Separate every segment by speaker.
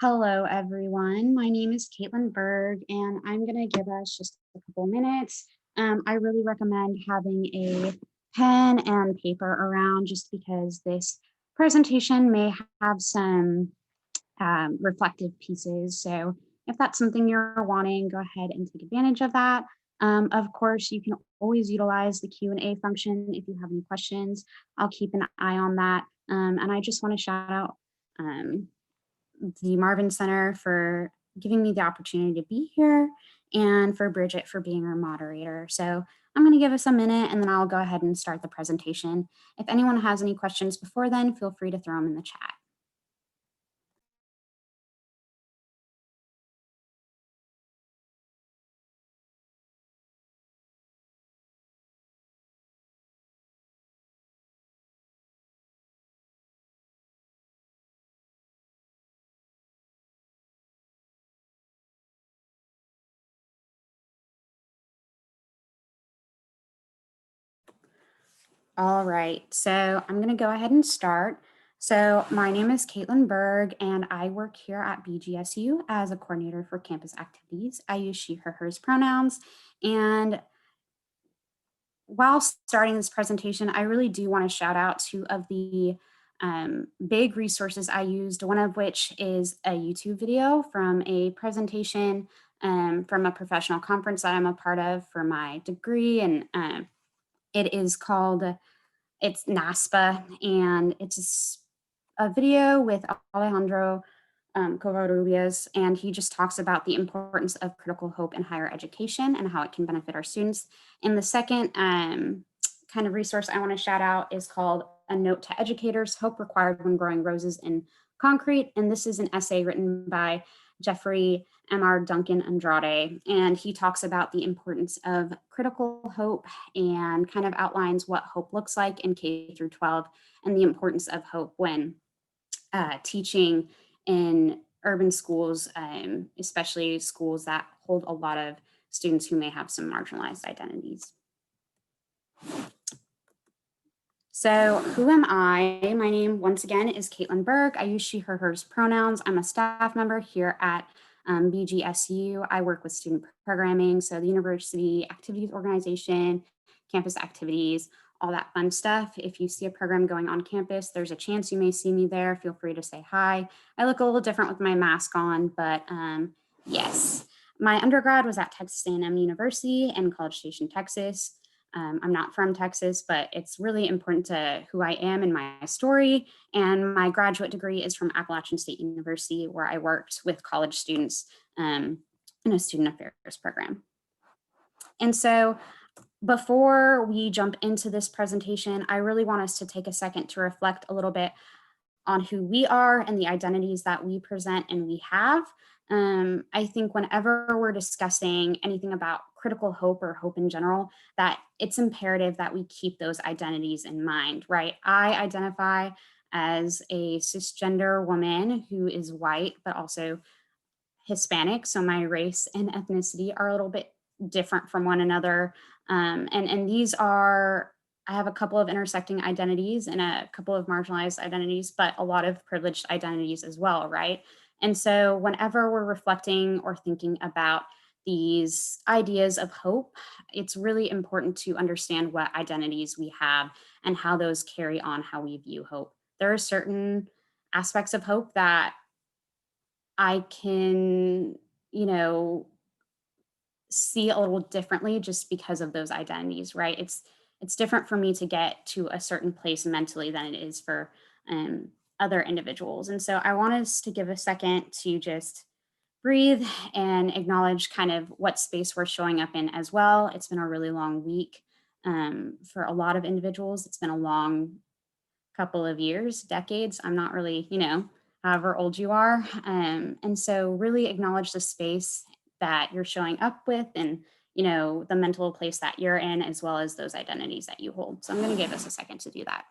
Speaker 1: Hello, everyone. My name is Kaitlyn Burg, and I'm going to give us just a couple minutes. I really recommend having a pen and paper around just because this presentation may have some reflective pieces. So if that's something you're wanting, go ahead and take advantage of that. Of course, you can always utilize the Q&A function if you have any questions. I'll keep an eye on that. And I just want to shout out the Marvin Center for giving me the opportunity to be here and for Bridget for being our moderator. So I'm going to give us a minute and then I'll go ahead and start the presentation. If anyone has any questions before then, feel free to throw them in the chat. All right, so I'm going to go ahead and start. So my name is Kaitlyn Burg, and I work here at BGSU as a coordinator for campus activities. I use she, her, hers pronouns. And while starting this presentation, I really do want to shout out two of the big resources I used, one of which is a YouTube video from a presentation from a professional conference that I'm a part of for my degree. And it is called it's NASPA, and it's a video with Alejandro Covarrubias, and he just talks about the importance of critical hope in higher education and how it can benefit our students. And the second kind of resource I want to shout out is called A Note to Educators, Hope Required When Growing Roses in Concrete. And this is an essay written by Jeffrey M.R. Duncan Andrade, and he talks about the importance of critical hope and kind of outlines what hope looks like in K through 12 and the importance of hope when teaching in urban schools, especially schools that hold a lot of students who may have some marginalized identities. So who am I? My name, once again, is Kaitlyn Burg. I use she, her, hers pronouns. I'm a staff member here at BGSU. I work with student programming, so the university activities organization, campus activities, all that fun stuff. If you see a program going on campus, there's a chance you may see me there. Feel free to say hi. I look a little different with my mask on, but yes. My undergrad was at Texas A&M University in College Station, Texas. I'm not from Texas, but it's really important to who I am and my story. And my graduate degree is from Appalachian State University, where I worked with college students in a student affairs program. And so before we jump into this presentation, I really want us to take a second to reflect a little bit on who we are and the identities that we present and we have. I think whenever we're discussing anything about critical hope or hope in general, that it's imperative that we keep those identities in mind, right? I identify as a cisgender woman who is white, but also Hispanic. So my race and ethnicity are a little bit different from one another. And these are, I have a couple of intersecting identities and a couple of marginalized identities, but a lot of privileged identities as well, right? And so whenever we're reflecting or thinking about these ideas of hope, it's really important to understand what identities we have and how those carry on how we view hope. There are certain aspects of hope that I can, see a little differently just because of those identities, right? It's different for me to get to a certain place mentally than it is for other individuals. And so I want us to give a second to just breathe and acknowledge kind of what space we're showing up in as well. It's been a really long week for a lot of individuals. It's been a long couple of years, decades. I'm not really, however old you are. And so really acknowledge the space that you're showing up with and, the mental place that you're in, as well as those identities that you hold. So I'm going to give us a second to do that.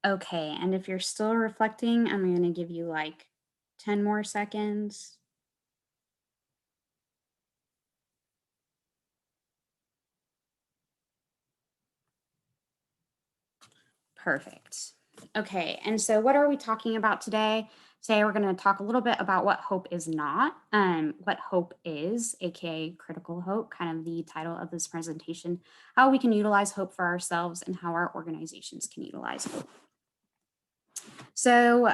Speaker 1: Okay, and if you're still reflecting, I'm going to give you like 10 more seconds. Perfect. Okay, and so what are we talking about today? Today we're going to talk a little bit about what hope is not, what hope is, aka critical hope, kind of the title of this presentation, how we can utilize hope for ourselves, and how our organizations can utilize hope. So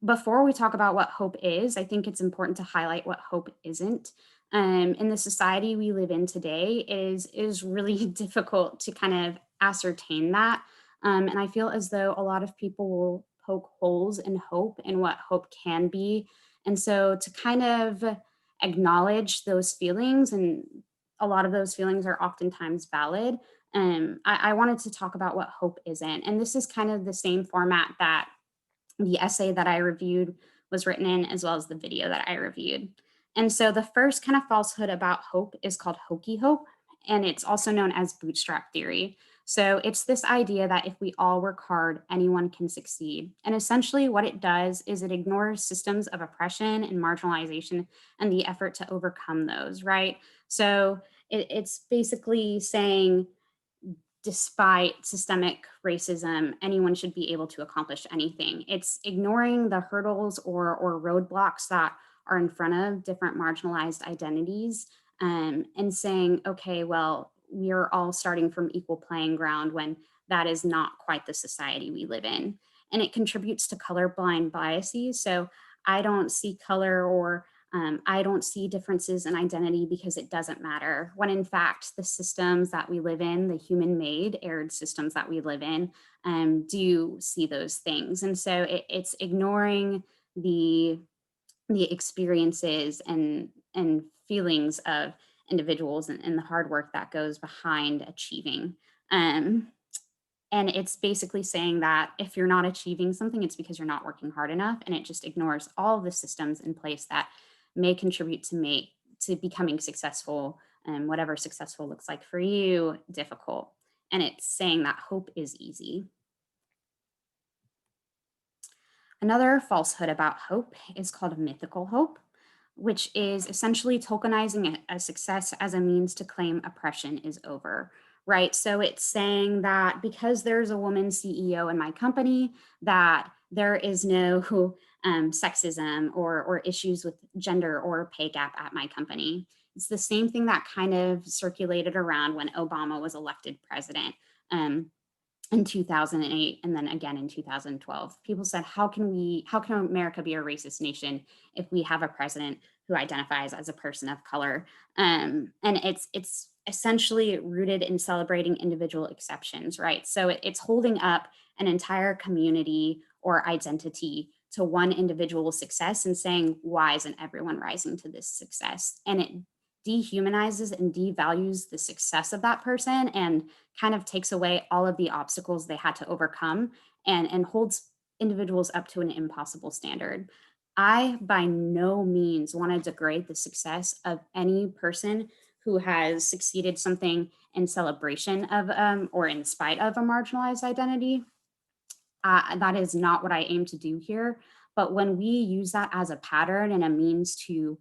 Speaker 1: before we talk about what hope is, I think it's important to highlight what hope isn't. In the society we live in today, is really difficult to kind of ascertain that, and I feel as though a lot of people will poke holes in hope and what hope can be, and so to kind of acknowledge those feelings, and a lot of those feelings are oftentimes valid. I wanted to talk about what hope isn't, and this is kind of the same format that the essay that I reviewed was written in, as well as the video that I reviewed. And so the first kind of falsehood about hope is called Hokey Hope, and it's also known as bootstrap theory. So it's this idea that if we all work hard, anyone can succeed. And essentially, what it does is it ignores systems of oppression and marginalization and the effort to overcome those, right? So it's basically saying, despite systemic racism, anyone should be able to accomplish anything. It's ignoring the hurdles or roadblocks that are in front of different marginalized identities, and saying, okay, well, we are all starting from equal playing ground when that is not quite the society we live in. And it contributes to colorblind biases. So I don't see color, or I don't see differences in identity because it doesn't matter. When in fact, the systems that we live in, the human made arid systems that we live in, do see those things. And so it's ignoring the the experiences and feelings of individuals, and the hard work that goes behind achieving. Um, and it's basically saying that if you're not achieving something, it's because you're not working hard enough. And it just ignores all of the systems in place that may contribute to becoming successful, and whatever successful looks like for you, difficult. And it's saying that hope is easy. Another falsehood about hope is called mythical hope, which is essentially tokenizing a success as a means to claim oppression is over, right? So it's saying that because there's a woman CEO in my company, that there is no sexism or issues with gender or pay gap at my company. It's the same thing that kind of circulated around when Obama was elected president. In 2008, and then again in 2012, people said, how can America be a racist nation if we have a president who identifies as a person of color? And it's essentially rooted in celebrating individual exceptions, right? So it's holding up an entire community or identity to one individual's success and saying, why isn't everyone rising to this success? And it dehumanizes and devalues the success of that person, and kind of takes away all of the obstacles they had to overcome, and holds individuals up to an impossible standard. I by no means want to degrade the success of any person who has succeeded something in celebration of, or in spite of, a marginalized identity. That is not what I aim to do here. But when we use that as a pattern and a means to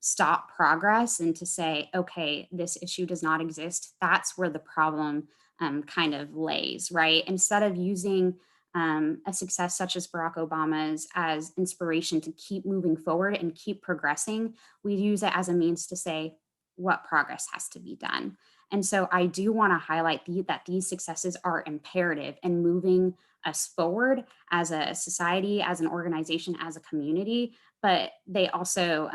Speaker 1: stop progress, and to say, okay, this issue does not exist, that's where the problem kind of lays, right? Instead of using a success such as Barack Obama's as inspiration to keep moving forward and keep progressing, we use it as a means to say what progress has to be done. And so I do want to highlight that these successes are imperative in moving us forward as a society, as an organization, as a community, but they also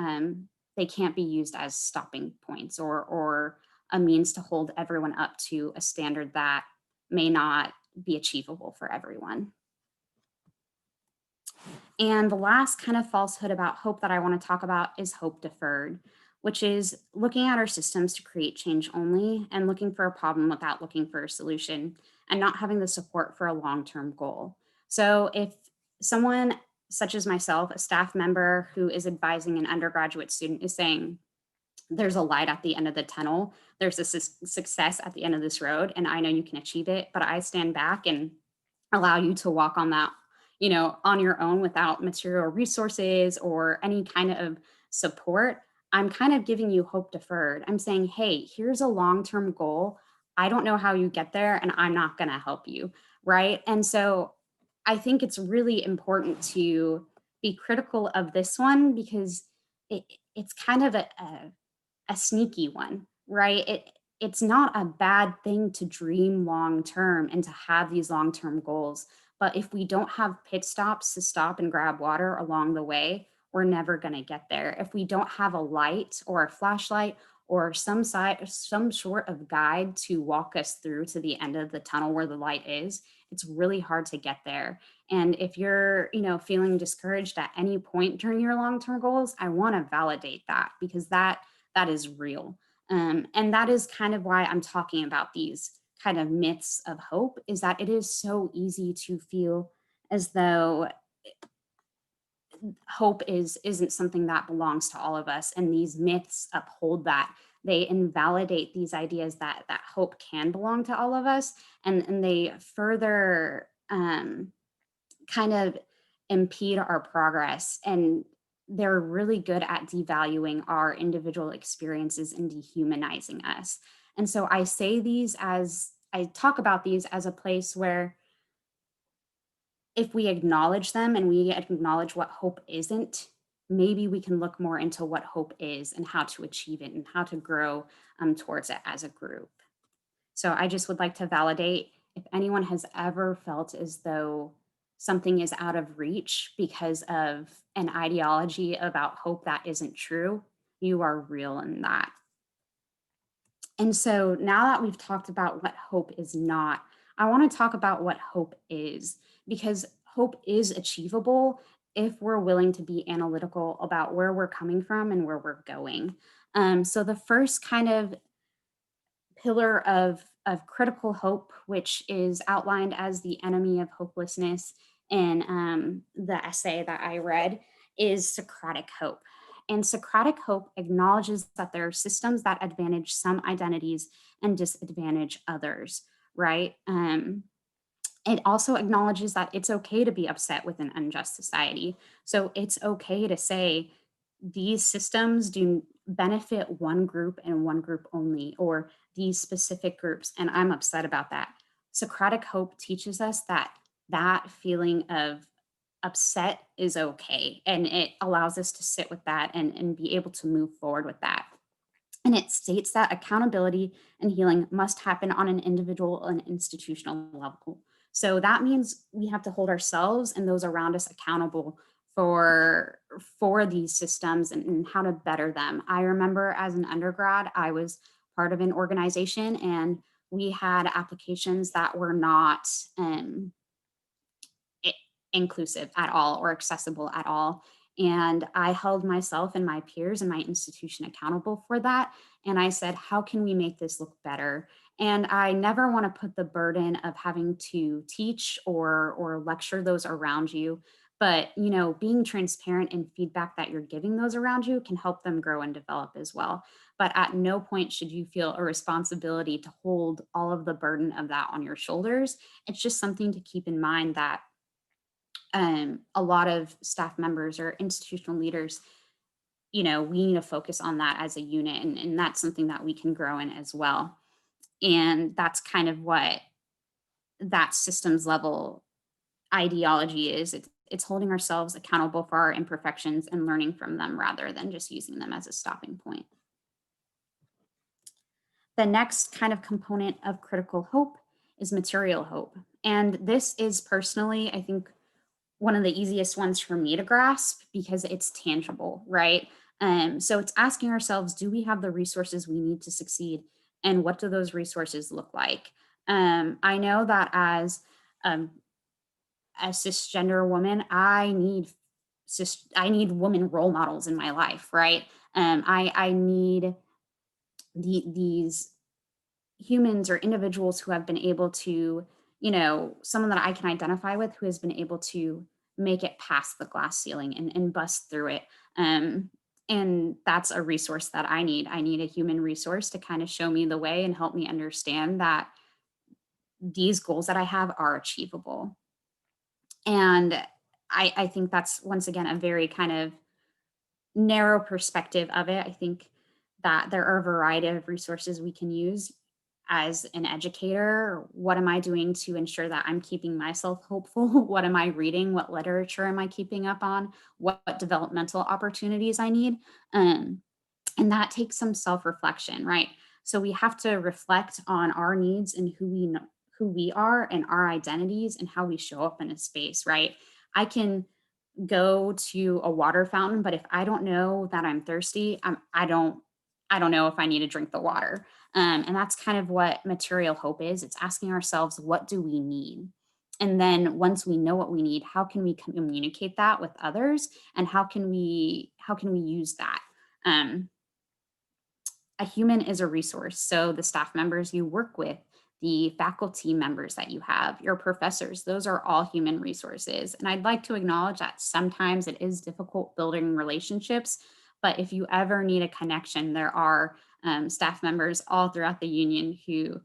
Speaker 1: they can't be used as stopping points, or a means to hold everyone up to a standard that may not be achievable for everyone. And the last kind of falsehood about hope that I want to talk about is hope deferred, which is looking at our systems to create change only, and looking for a problem without looking for a solution, and not having the support for a long term goal. So if someone such as myself, a staff member who is advising an undergraduate student, is saying, there's a light at the end of the tunnel, there's a success at the end of this road, and I know you can achieve it, but I stand back and allow you to walk on that, on your own without material resources or any kind of support. I'm kind of giving you hope deferred. I'm saying, hey, here's a long term goal. I don't know how you get there, and I'm not going to help you. Right. And so I think it's really important to be critical of this one because it, it's kind of a sneaky one, right? It's not a bad thing to dream long term and to have these long term goals. But if we don't have pit stops to stop and grab water along the way, we're never going to get there. If we don't have a light or a flashlight or some sort of guide to walk us through to the end of the tunnel where the light is, it's really hard to get there. And if you're, feeling discouraged at any point during your long-term goals, I want to validate that because that is real. And that is kind of why I'm talking about these kind of myths of hope, is that it is so easy to feel as though hope isn't something that belongs to all of us, and these myths uphold that. They invalidate these ideas that hope can belong to all of us, and they further kind of impede our progress, and they're really good at devaluing our individual experiences and dehumanizing us. And so I talk about these as a place where if we acknowledge them and we acknowledge what hope isn't, maybe we can look more into what hope is and how to achieve it and how to grow towards it as a group. So I just would like to validate if anyone has ever felt as though something is out of reach because of an ideology about hope that isn't true, you are real in that. And so now that we've talked about what hope is not, I want to talk about what hope is, because hope is achievable if we're willing to be analytical about where we're coming from and where we're going. So the first kind of pillar of critical hope, which is outlined as the enemy of hopelessness in the essay that I read, is Socratic hope. And Socratic hope acknowledges that there are systems that advantage some identities and disadvantage others, right? It also acknowledges that it's okay to be upset with an unjust society. So it's okay to say these systems do benefit one group and one group only, or these specific groups, and I'm upset about that. Socratic hope teaches us that that feeling of upset is okay, and it allows us to sit with that and be able to move forward with that. And it states that accountability and healing must happen on an individual and institutional level. So that means we have to hold ourselves and those around us accountable for these systems and how to better them. I remember as an undergrad, I was part of an organization and we had applications that were not i- inclusive at all or accessible at all. And I held myself and my peers and my institution accountable for that. And I said, how can we make this look better? And I never want to put the burden of having to teach or lecture those around you. But being transparent and feedback that you're giving those around you can help them grow and develop as well. But at no point should you feel a responsibility to hold all of the burden of that on your shoulders. It's just something to keep in mind that a lot of staff members or institutional leaders, we need to focus on that as a unit. And that's something that we can grow in as well. And that's kind of what that systems level ideology is. It's holding ourselves accountable for our imperfections and learning from them rather than just using them as a stopping point. The next kind of component of critical hope is material hope. And this is personally, I think, one of the easiest ones for me to grasp because it's tangible, right? So it's asking ourselves, do we have the resources we need to succeed? And what do those resources look like? I know that as um, a cisgender woman, I need woman role models in my life, right? I need these humans or individuals who have been able to, someone that I can identify with who has been able to make it past the glass ceiling and bust through it. And that's a resource that I need. I need a human resource to kind of show me the way and help me understand that these goals that I have are achievable. And I think that's once again a very kind of narrow perspective of it. I think that there are a variety of resources we can use as an educator. What am I doing to ensure that I'm keeping myself hopeful? What am I reading? What literature am I keeping up on? What developmental opportunities I need? Um, and that takes some self-reflection, right? So we have to reflect on our needs and who we are and our identities and how we show up in a space, right? I can go to a water fountain, but if I don't know that I'm thirsty, I don't know if I need to drink the water. And that's kind of what material hope is. It's asking ourselves, what do we need? And then once we know what we need, how can we communicate that with others? And how can we use that? Um, a human is a resource. So the staff members you work with, the faculty members that you have, your professors, those are all human resources. And I'd like to acknowledge that sometimes it is difficult building relationships, but if you ever need a connection, there are staff members all throughout the union who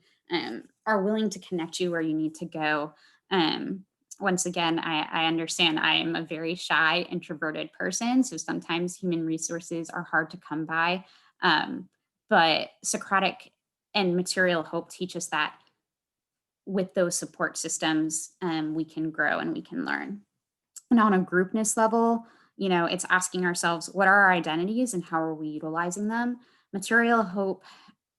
Speaker 1: are willing to connect you where you need to go. Um, Once again, I understand I am a very shy, introverted person, so sometimes human resources are hard to come by. Um, but Socratic and Material Hope teach us that with those support systems, we can grow and we can learn. And on a groupness level, it's asking ourselves, what are our identities and how are we utilizing them? Material Hope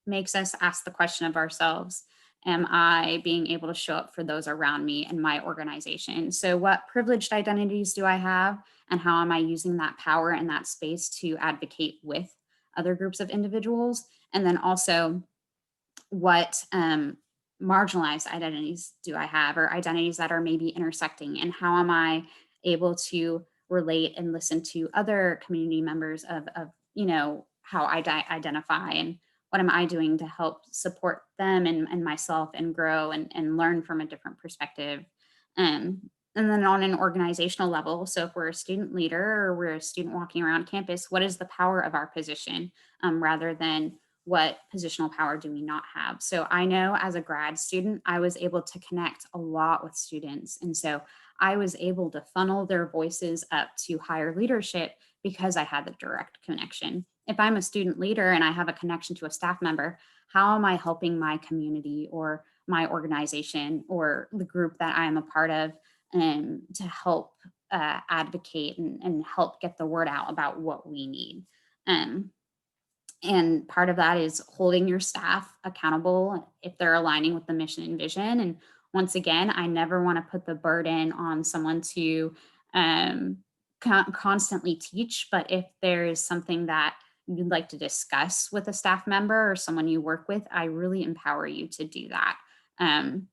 Speaker 1: makes us ask the question of ourselves, am I being able to show up for those around me and my organization? So, what privileged identities do I have, and how am I using that power and that space to advocate with other groups of individuals? And then also, what marginalized identities do I have, or identities that are maybe intersecting, and how am I able to relate and listen to other community members of how I identify, and what am I doing to help support them and myself and grow and learn from a different perspective. And then on an organizational level, so if we're a student leader or we're a student walking around campus, what is the power of our position, rather than what positional power do we not have? So I know as a grad student, I was able to connect a lot with students. And so I was able to funnel their voices up to higher leadership because I had the direct connection. If I'm a student leader and I have a connection to a staff member, how am I helping my community or my organization or the group that I'm a part of, to help advocate and help get the word out about what we need? Um, and part of that is holding your staff accountable if they're aligning with the mission and vision. And once again, I never want to put the burden on someone to um, constantly teach. But if there is something that you'd like to discuss with a staff member or someone you work with, I really empower you to do that. Um,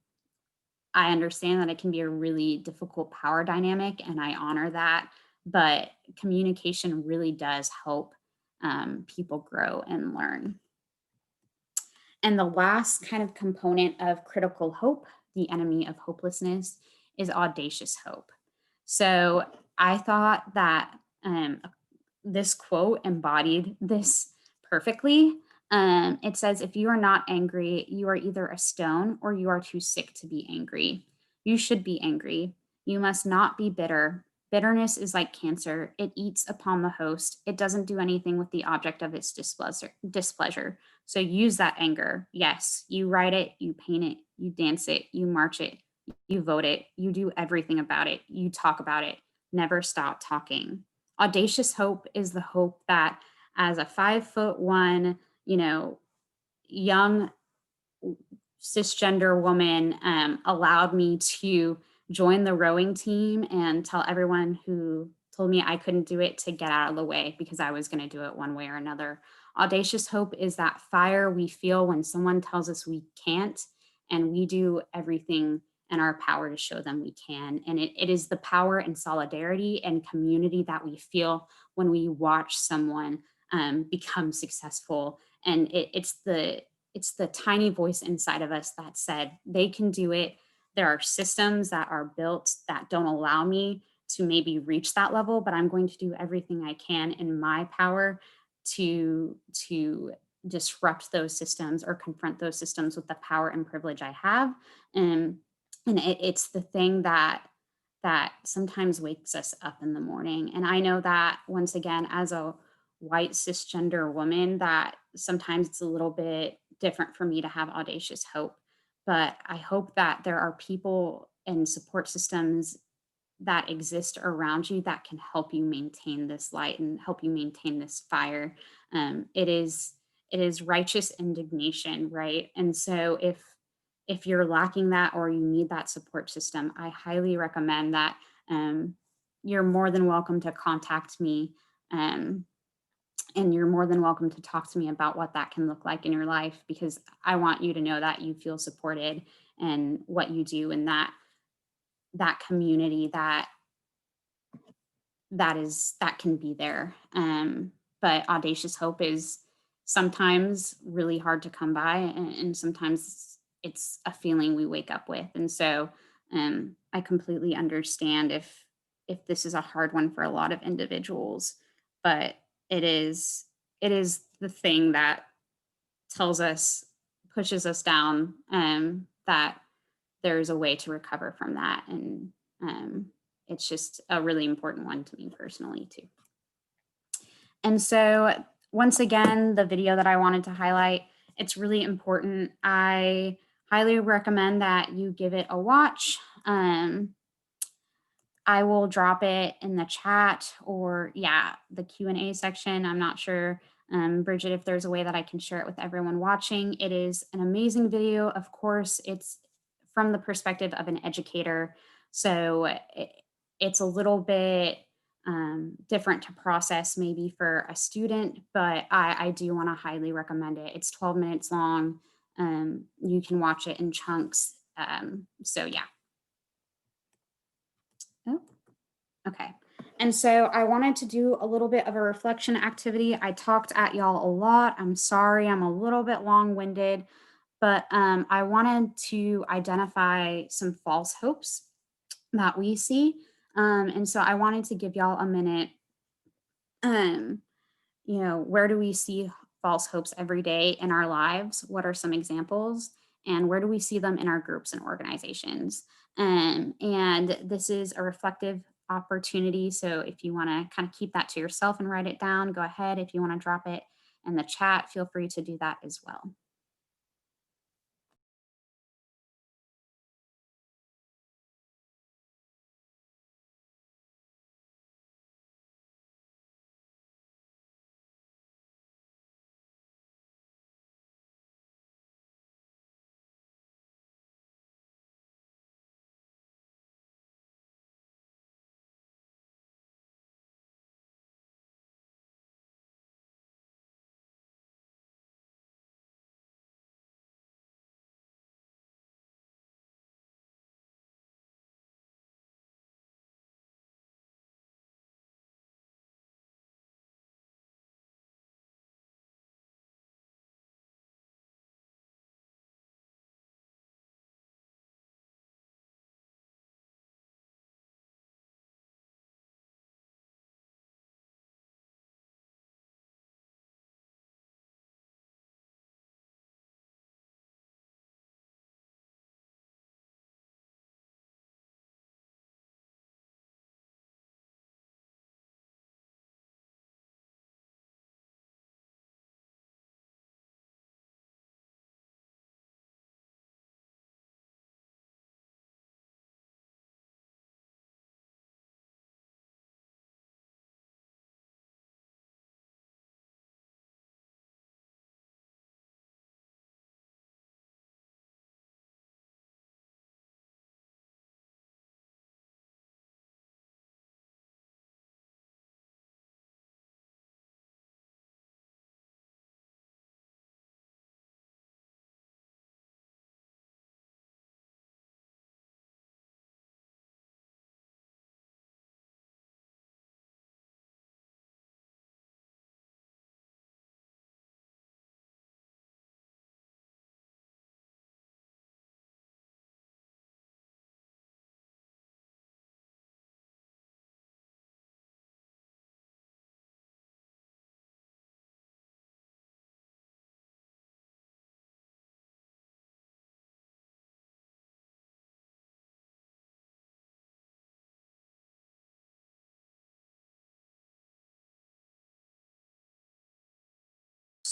Speaker 1: I understand that it can be a really difficult power dynamic, and I honor that. But communication really does help people grow and learn. And the last kind of component of critical hope, the enemy of hopelessness, is audacious hope. So I thought that this quote embodied this perfectly. It says, if you are not angry, you are either a stone or you are too sick to be angry. You should be angry. You must not be bitter. Bitterness is like cancer. It eats upon the host. It doesn't do anything with the object of its displeasure. So use that anger. Yes, you write it, you paint it, you dance it, you march it, you vote it, you do everything about it, you talk about it. Never stop talking. Audacious hope is the hope that as a 5'1", young cisgender woman, allowed me to join the rowing team and tell everyone who told me I couldn't do it to get out of the way because I was going to do it one way or another. Audacious hope is that fire we feel when someone tells us we can't, and we do everything in our power to show them we can. And it is the power and solidarity and community that we feel when we watch someone become successful. And it's the tiny voice inside of us that said they can do it. There are systems that are built that don't allow me to maybe reach that level, but I'm going to do everything I can in my power to disrupt those systems or confront those systems with the power and privilege I have. And it's the thing that that sometimes wakes us up in the morning. And I know that once again, as a white cisgender woman, that sometimes it's a little bit different for me to have audacious hope. But I hope that there are people and support systems that exist around you that can help you maintain this light and help you maintain this fire. It is righteous indignation, right? And so if you're lacking that or you need that support system, I highly recommend that. um, you're more than welcome to contact me, um, and you're more than welcome to talk to me about what that can look like in your life, because I want you to know that you feel supported and what you do in that community that can be there. But audacious hope is sometimes really hard to come by, and sometimes it's a feeling we wake up with. And so I completely understand if this is a hard one for a lot of individuals, but it is it is the thing that tells us, pushes us down, that there's a way to recover from that. And it's just a really important one to me personally, too. And so, once again, the video that I wanted to highlight, it's really important. I highly recommend that you give it a watch. I will drop it in the chat, or yeah, the Q&A section. I'm not sure, Bridget, if there's a way that I can share it with everyone watching. It is an amazing video. Of course, it's from the perspective of an educator. So it's a little bit different to process maybe for a student, but I do want to highly recommend it. It's 12 minutes long. You can watch it in chunks. So yeah. Oh. Okay. And so I wanted to do a little bit of a reflection activity. I talked at y'all a lot. I'm sorry, I'm a little bit long-winded, but I wanted to identify some false hopes that we see. And so I wanted to give y'all a minute. Um, where do we see false hopes every day in our lives? What are some examples? And where do we see them in our groups and organizations? And this is a reflective opportunity. So if you want to kind of keep that to yourself and write it down, go ahead. If you want to drop it in the chat, feel free to do that as well.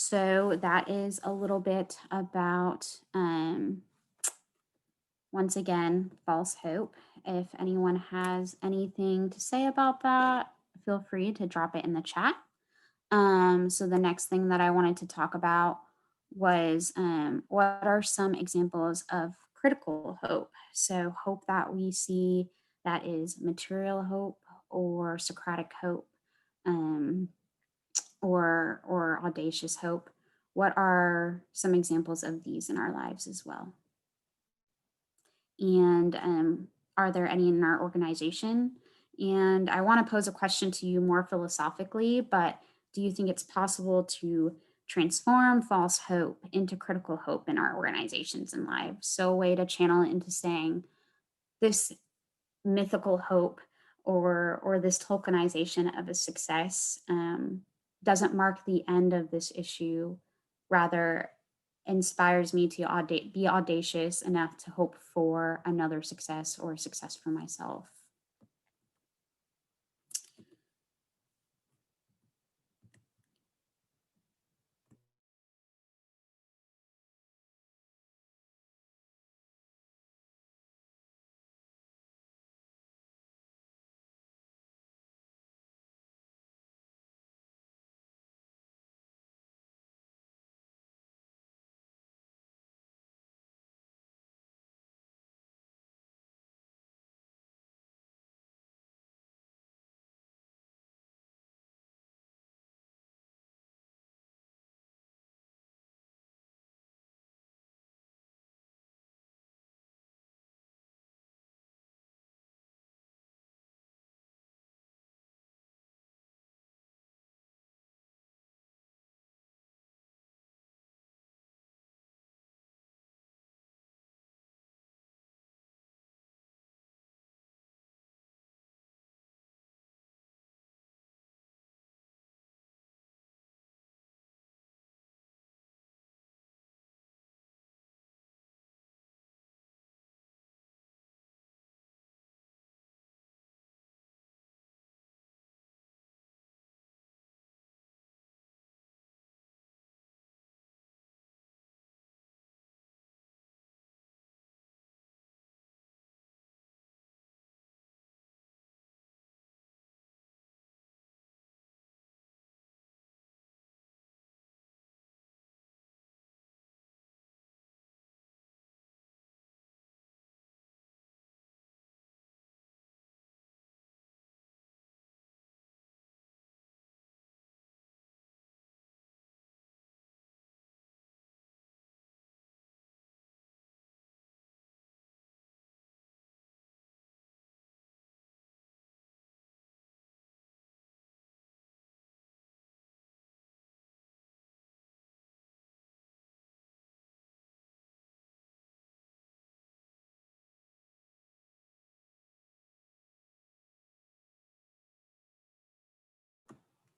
Speaker 1: So that is a little bit about, once again, false hope. If anyone has anything to say about that, feel free to drop it in the chat. So the next thing that I wanted to talk about was what are some examples of critical hope? So hope that we see that is material hope or Socratic hope, um, or audacious hope. What are some examples of these in our lives as well? And are there any in our organization? And I want to pose a question to you more philosophically, but do you think it's possible to transform false hope into critical hope in our organizations and lives? So a way to channel it into saying this mythical hope or this tokenization of a success doesn't mark the end of this issue, rather inspires me to be audacious enough to hope for another success or success for myself.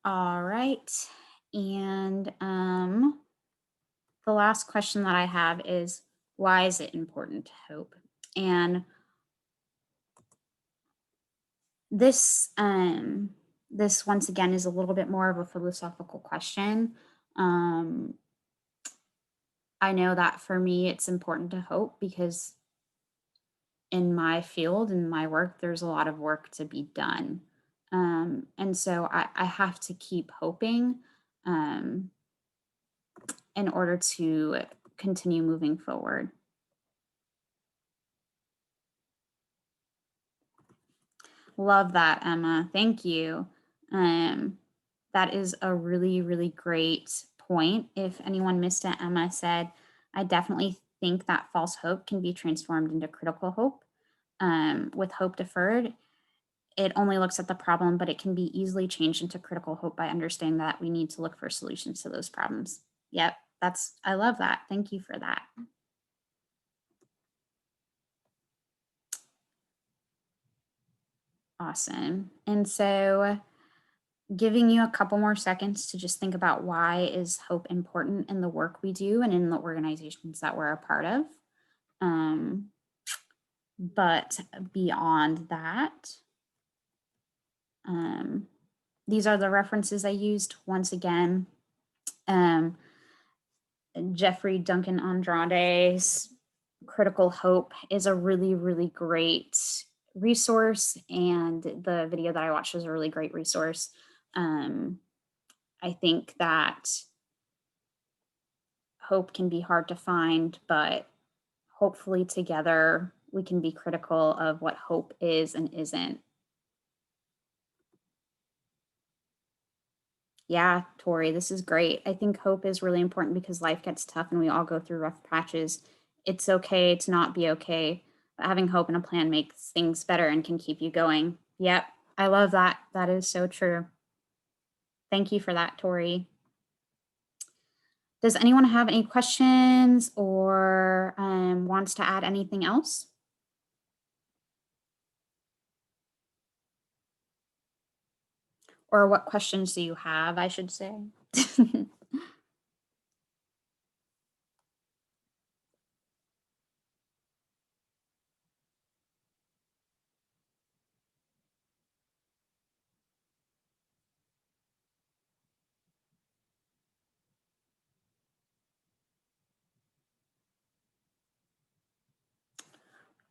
Speaker 1: All right. And the last question that I have is, why is it important to hope? And this this once again is a little bit more of a philosophical question. Um, I know that for me, it's important to hope because in my field and my work, there's a lot of work to be done. And so I have to keep hoping um, in order to continue moving forward. Love that, Emma. Thank you. Um, that is a really, really great point. If anyone missed it, Emma said, I definitely think that false hope can be transformed into critical hope. With hope deferred, it only looks at the problem, but it can be easily changed into critical hope by understanding that we need to look for solutions to those problems. Yep, I love that. Thank you for that. Awesome. And so giving you a couple more seconds to just think about why is hope important in the work we do and in the organizations that we're a part of. But beyond that, these are the references I used once again. Jeffrey Duncan Andrade's Critical Hope is a really, really great resource. And the video that I watched was a really great resource. I think that hope can be hard to find, but hopefully together we can be critical of what hope is and isn't. Yeah, Tori, this is great. I think hope is really important because life gets tough and we all go through rough patches. It's okay to not be okay, but having hope and a plan makes things better and can keep you going. Yep, I love that. That is so true. Thank you for that, Tori. Does anyone have any questions or wants to add anything else? Or what questions do you have, I should say?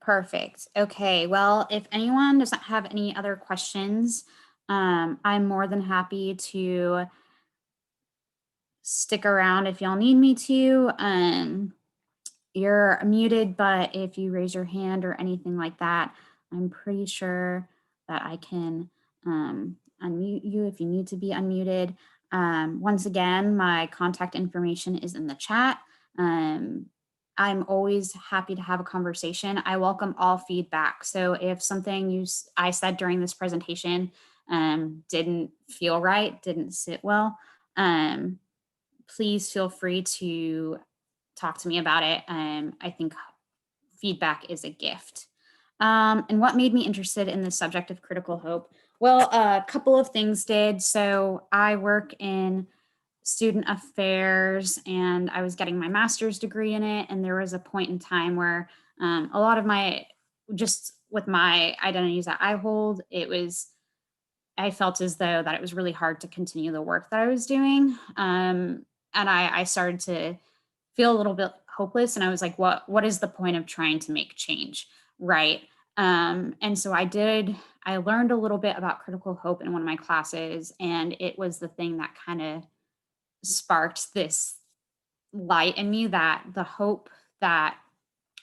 Speaker 1: Perfect. Okay. Well, if anyone doesn't have any other questions, I'm more than happy to stick around if y'all need me to. You're muted, but if you raise your hand or anything like that, I'm pretty sure that I can unmute you if you need to be unmuted. Once again, my contact information is in the chat. I'm always happy to have a conversation. I welcome all feedback. So if something I said during this presentation didn't feel right, didn't sit well, please feel free to talk to me about it. I think feedback is a gift. And what made me interested in the subject of critical hope? Well, a couple of things did. So I work in student affairs and I was getting my master's degree in it. And there was a point in time where a lot of just with my identities that I hold, I felt as though that it was really hard to continue the work that I was doing. And I started to feel a little bit hopeless. And I was like, what is the point of trying to make change? Right. And so I learned a little bit about critical hope in one of my classes. And it was the thing that kind of sparked this light in me that the hope that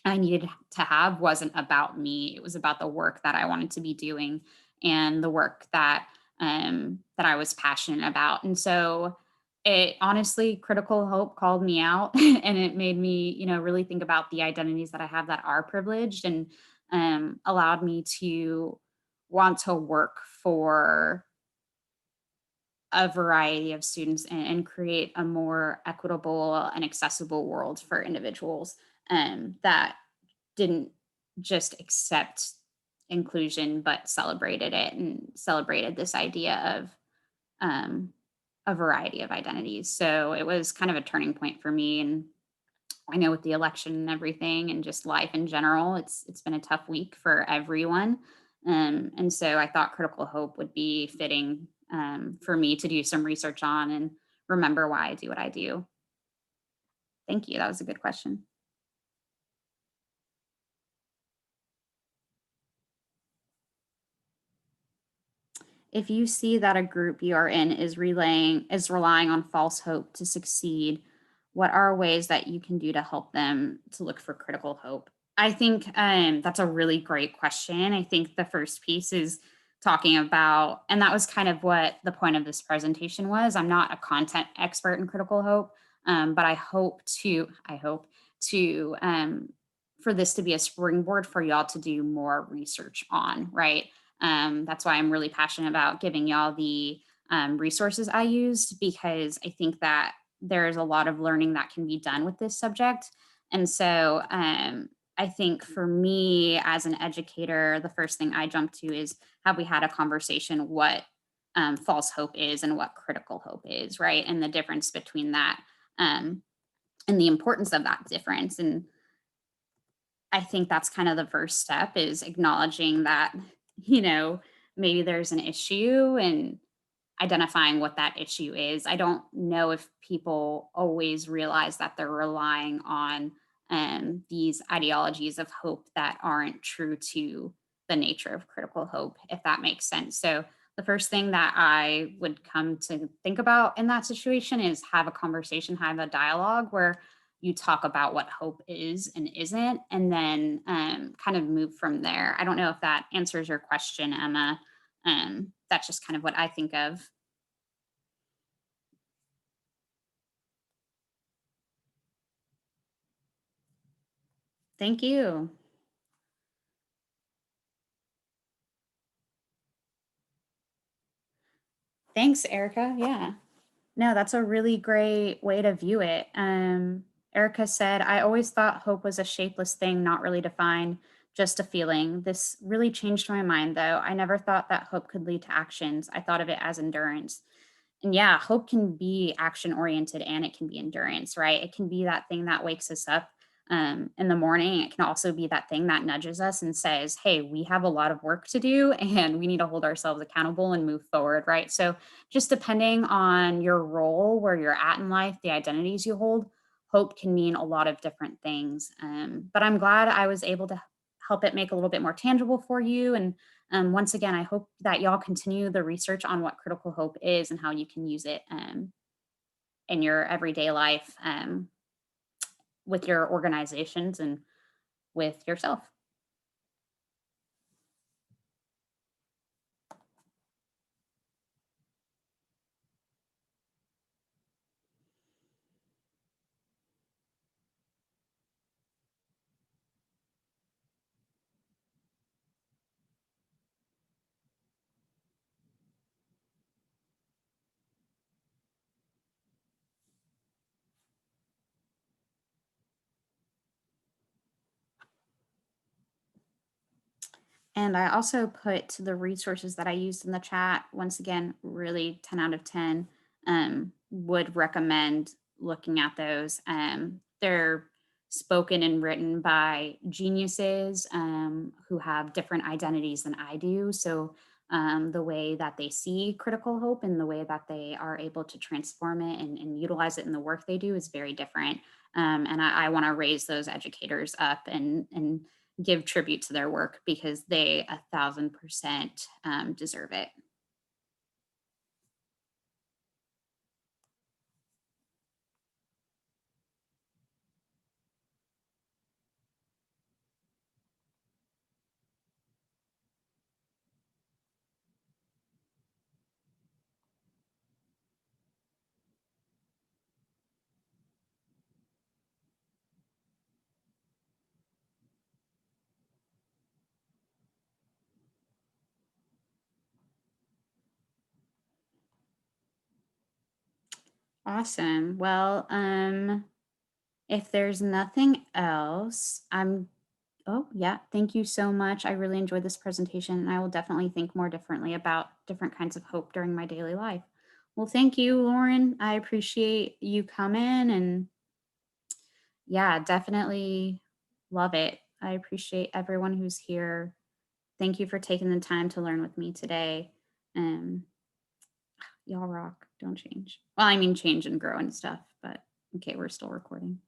Speaker 1: I needed to have wasn't about me. It was about the work that I wanted to be doing and the work that I was passionate about. And so it honestly, critical hope called me out and it made me, really think about the identities that I have that are privileged and allowed me to want to work for a variety of students and create a more equitable and accessible world for individuals that didn't just accept inclusion but celebrated it and celebrated this idea of a variety of identities. So it was kind of a turning point for me. And I know with the election and everything and just life in general, it's been a tough week for everyone. And so I thought critical hope would be fitting for me to do some research on and remember why I do what I do. Thank you. That was a good question. If you see that a group you are in is relying on false hope to succeed, what are ways that you can do to help them to look for critical hope? I think that's a really great question. I think the first piece is talking about, and that was kind of what the point of this presentation was. I'm not a content expert in critical hope, but I hope to for this to be a springboard for y'all to do more research on, right? That's why I'm really passionate about giving y'all the resources I used because I think that there's a lot of learning that can be done with this subject. And so I think for me as an educator, the first thing I jump to is have we had a conversation what false hope is and what critical hope is, right? And the difference between that and the importance of that difference. And I think that's kind of the first step is acknowledging that, maybe there's an issue and identifying what that issue is. I don't know if people always realize that they're relying on these ideologies of hope that aren't true to the nature of critical hope, if that makes sense. So, the first thing that I would come to think about in that situation is have a conversation, have a dialogue where you talk about what hope is and isn't, and then kind of move from there. I don't know if that answers your question, Emma. That's just kind of what I think of. Thank you. Thanks, Erica. Yeah. No, that's a really great way to view it. Erica said, I always thought hope was a shapeless thing, not really defined, just a feeling. This really changed my mind, though. I never thought that hope could lead to actions. I thought of it as endurance. And yeah, hope can be action oriented and it can be endurance, right? It can be that thing that wakes us up in the morning. It can also be that thing that nudges us and says, hey, we have a lot of work to do and we need to hold ourselves accountable and move forward, right? So, just depending on your role, where you're at in life, the identities you hold, hope can mean a lot of different things. But I'm glad I was able to help it make a little bit more tangible for you. And once again, I hope that y'all continue the research on what critical hope is and how you can use it in your everyday life with your organizations and with yourself. And I also put the resources that I used in the chat. Once again, really 10 out of 10. Would recommend looking at those. They're spoken and written by geniuses who have different identities than I do. So the way that they see critical hope and the way that they are able to transform it and utilize it in the work they do is very different. And I want to raise those educators up and give tribute to their work because they 1,000% deserve it. Awesome. Well, if there's nothing else, oh, yeah, thank you so much. I really enjoyed this presentation and I will definitely think more differently about different kinds of hope during my daily life. Well, thank you, Lauren. I appreciate you coming and yeah, definitely love it. I appreciate everyone who's here. Thank you for taking the time to learn with me today. Um, y'all rock. Don't change. Well, I mean, change and grow and stuff, but okay, we're still recording.